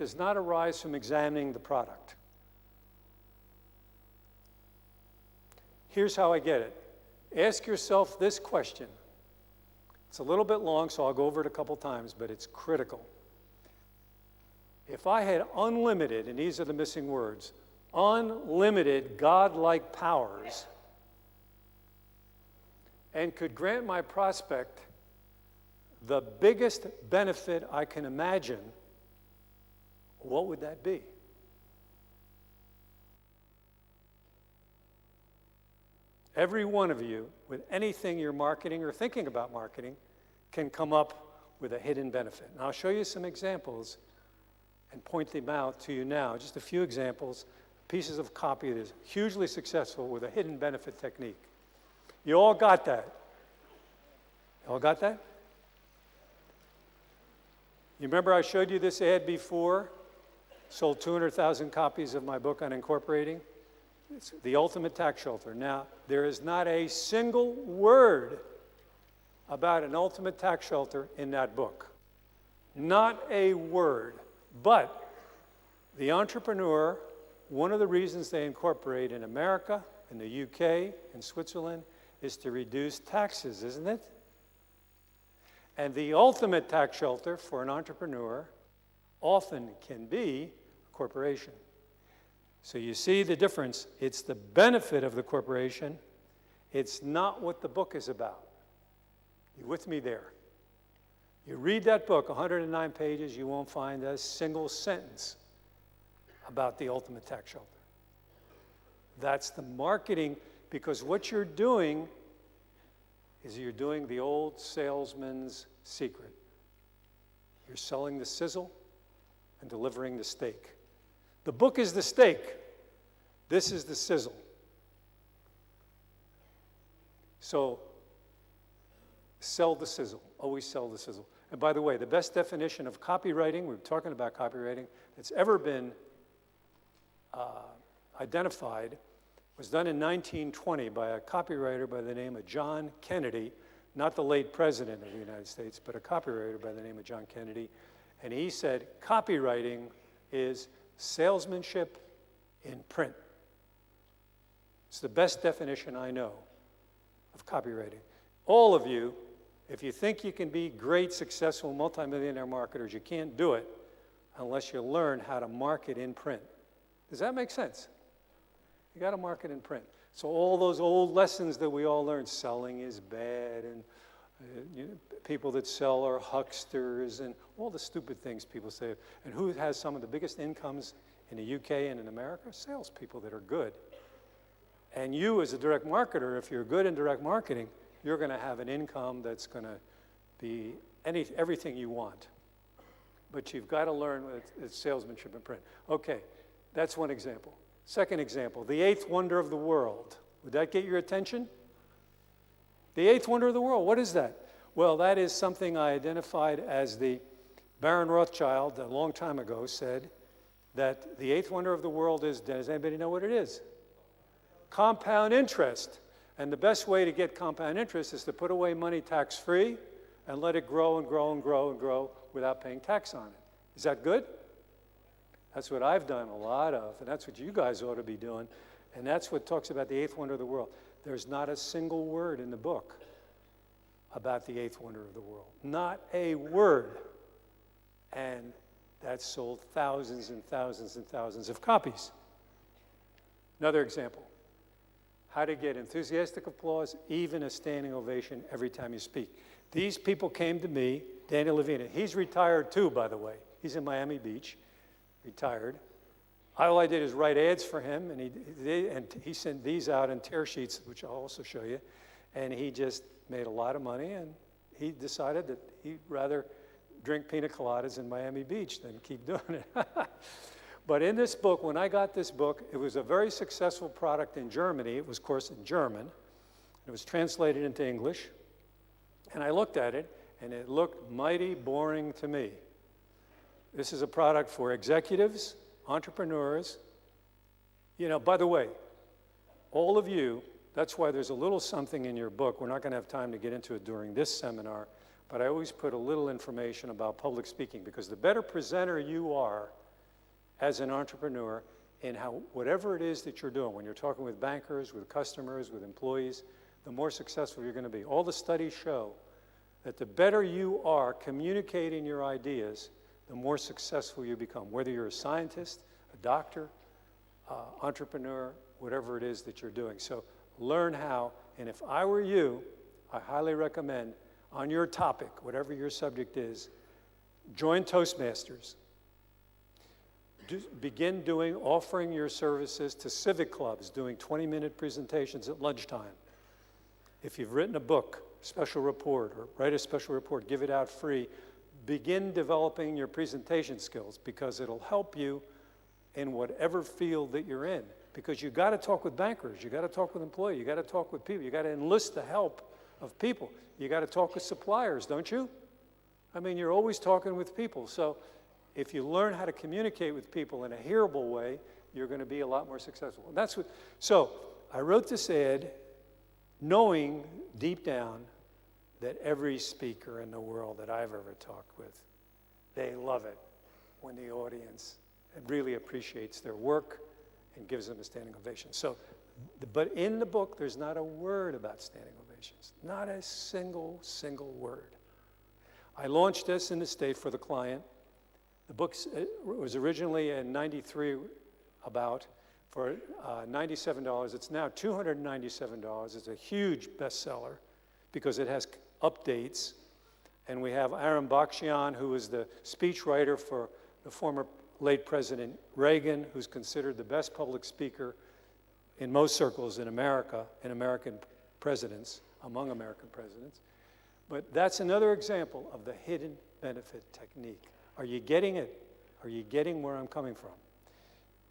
does not arise from examining the product. Here's how I get it. Ask yourself this question. It's a little bit long, so I'll go over it a couple times, but it's critical. If I had unlimited, and these are the missing words, unlimited godlike powers, and could grant my prospect the biggest benefit I can imagine, what would that be? Every one of you, with anything you're marketing or thinking about marketing, can come up with a hidden benefit. And I'll show you some examples and point them out to you now. Just a few examples, pieces of copy that is hugely successful with a hidden benefit technique. You all got that? You all got that? You remember I showed you this ad before? Sold 200,000 copies of my book on incorporating. It's The Ultimate Tax Shelter. Now, there is not a single word about an ultimate tax shelter in that book. Not a word. But the entrepreneur, one of the reasons they incorporate in America, in the UK, in Switzerland, is to reduce taxes, isn't it? And the ultimate tax shelter for an entrepreneur often can be a corporation. So you see the difference. It's the benefit of the corporation. It's not what the book is about. You with me there? You read that book, 109 pages, you won't find a single sentence about the ultimate tax shelter. That's the marketing, because what you're doing is you're doing the old salesman's secret. You're selling the sizzle and delivering the steak. The book is the steak. This is the sizzle. So, sell the sizzle. Always sell the sizzle. And by the way, the best definition of copywriting, we're talking about copywriting, that's ever been identified was done in 1920 by a copywriter by the name of John Kennedy, not the late president of the United States, but a copywriter by the name of John Kennedy. And he said, copywriting is salesmanship in print. It's the best definition I know of copywriting. All of you, if you think you can be great, successful, multimillionaire marketers, you can't do it unless you learn how to market in print. Does that make sense? You got to market in print. So all those old lessons that we all learned, selling is bad, and people that sell are hucksters, and all the stupid things people say. And who has some of the biggest incomes in the UK and in America? Salespeople that are good. And you as a direct marketer, if you're good in direct marketing, you're going to have an income that's going to be everything you want. But you've got to learn it's salesmanship in print. Okay, that's one example. Second example, the eighth wonder of the world. Would that get your attention? The eighth wonder of the world, what is that? Well, that is something I identified as the Baron Rothschild a long time ago said that the eighth wonder of the world is, does anybody know what it is? Compound interest. And the best way to get compound interest is to put away money tax-free and let it grow and grow and grow and grow without paying tax on it. Is that good? That's what I've done a lot of, and that's what you guys ought to be doing. And that's what talks about the eighth wonder of the world. There's not a single word in the book about the eighth wonder of the world. Not a word. And that sold thousands and thousands and thousands of copies. Another example. How to get enthusiastic applause, even a standing ovation every time you speak. These people came to me, Daniel Levine. He's retired too, by the way. He's in Miami Beach, retired. All I did is write ads for him, and he sent these out in tear sheets, which I'll also show you. And he just made a lot of money, and he decided that he'd rather drink pina coladas in Miami Beach than keep doing it. But in this book, when I got this book, it was a very successful product in Germany. It was, of course, in German. It was translated into English. And I looked at it, and it looked mighty boring to me. This is a product for executives, entrepreneurs. You know, by the way, all of you, that's why there's a little something in your book. We're not going to have time to get into it during this seminar, but I always put a little information about public speaking, because the better presenter you are, as an entrepreneur in how, whatever it is that you're doing, when you're talking with bankers, with customers, with employees, the more successful you're going to be. All the studies show that the better you are communicating your ideas, the more successful you become, whether you're a scientist, a doctor, entrepreneur, whatever it is that you're doing. So learn how, and if I were you, I highly recommend on your topic, whatever your subject is, join Toastmasters. Begin offering your services to civic clubs, doing 20-minute presentations at lunchtime. If you've written a book, special report, or write a special report, give it out free. Begin developing your presentation skills because it'll help you in whatever field that you're in. Because you got to talk with bankers, you got to talk with employees, you got to talk with people, you got to enlist the help of people. You got to talk with suppliers, don't you? I mean, you're always talking with people. So if you learn how to communicate with people in a hearable way, you're going to be a lot more successful. And that's what. So I wrote this ad knowing deep down that every speaker in the world that I've ever talked with, they love it when the audience really appreciates their work and gives them a standing ovation. So, but in the book, there's not a word about standing ovations. Not a single word. I launched this in the state for the client. The book was originally in '93 for $97. It's now $297. It's a huge bestseller because it has updates. And we have Aaron Bakshian, who is the speechwriter for the former late President Reagan, who's considered the best public speaker in most circles in America, in American presidents, among American presidents. But that's another example of the hidden benefit technique. Are you getting it? Are you getting where I'm coming from?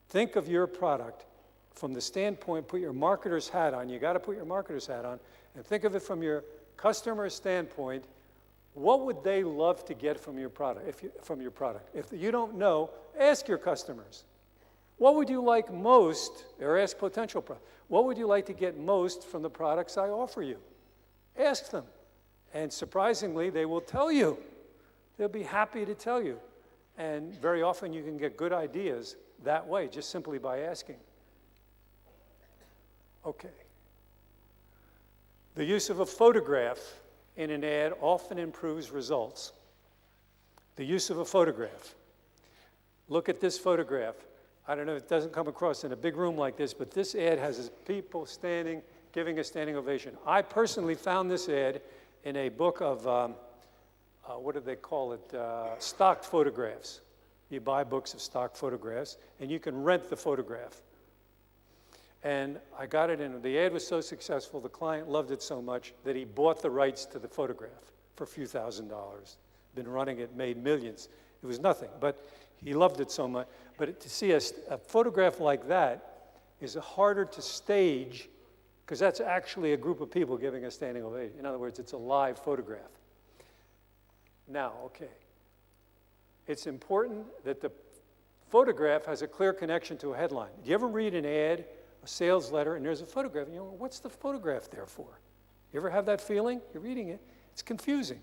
Think of your product from the standpoint, put your marketer's hat on. You got to put your marketer's hat on. And think of it from your customer's standpoint. What would they love to get from your product? If you don't know, ask your customers. What would you like most, or ask potential, what would you like to get most from the products I offer you? Ask them. And surprisingly, they will tell you. They'll be happy to tell you. And very often you can get good ideas that way, just simply by asking. Okay. The use of a photograph in an ad often improves results. The use of a photograph. Look at this photograph. I don't know, it doesn't come across in a big room like this, but this ad has people standing, giving a standing ovation. I personally found this ad in a book of, what do they call it, stock photographs. You buy books of stock photographs, and you can rent the photograph. And I got it in, the ad was so successful, the client loved it so much that he bought the rights to the photograph for a few $1,000s. Been running it, made millions. It was nothing, but he loved it so much. But to see a photograph like that is harder to stage because that's actually a group of people giving a standing ovation. In other words, it's a live photograph. Now, okay. It's important that the photograph has a clear connection to a headline. Do you ever read an ad, a sales letter, and there's a photograph, and you know, what's the photograph there for? You ever have that feeling? You're reading it, it's confusing.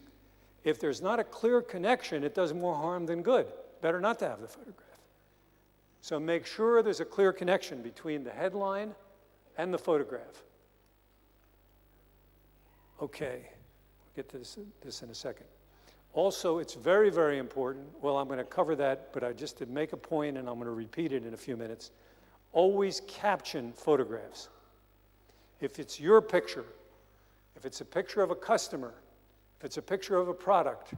If there's not a clear connection, it does more harm than good. Better not to have the photograph. So make sure there's a clear connection between the headline and the photograph. Okay, we'll get to this in a second. Also, it's very, very important, well, I'm going to cover that, but I just did make a point, and I'm going to repeat it in a few minutes. Always caption photographs. If it's your picture, if it's a picture of a customer, if it's a picture of a product,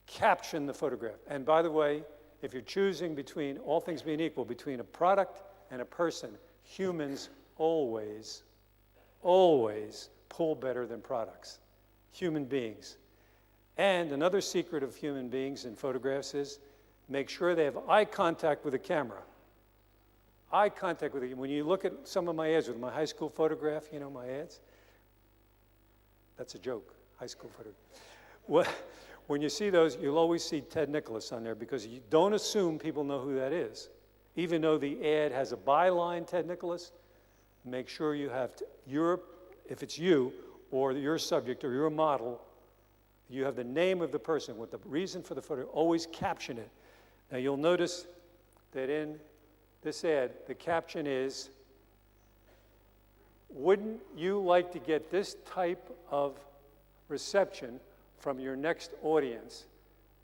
caption the photograph. And by the way, if you're choosing between, all things being equal, between a product and a person, humans always pull better than products. Human beings. And another secret of human beings in photographs is make sure they have eye contact with the camera. Eye contact with it. When you look at some of my ads with my high school photograph, you know my ads? That's a joke, high school photograph. When you see those, you'll always see Ted Nicholas on there because you don't assume people know who that is. Even though the ad has a byline, Ted Nicholas, make sure you have, if it's you or your subject or your model, you have the name of the person with the reason for the photo. Always caption it. Now you'll notice that in this ad, the caption is, wouldn't you like to get this type of reception from your next audience?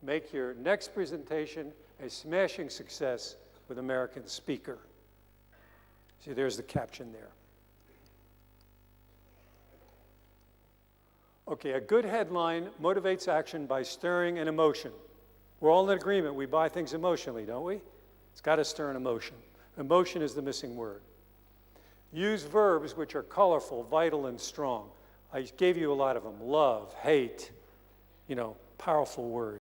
Make your next presentation a smashing success with American Speaker. See, there's the caption there. Okay, a good headline motivates action by stirring an emotion. We're all in agreement. We buy things emotionally, don't we? It's got to stir an emotion. Emotion is the missing word. Use verbs which are colorful, vital, and strong. I gave you a lot of them. Love, hate, powerful words.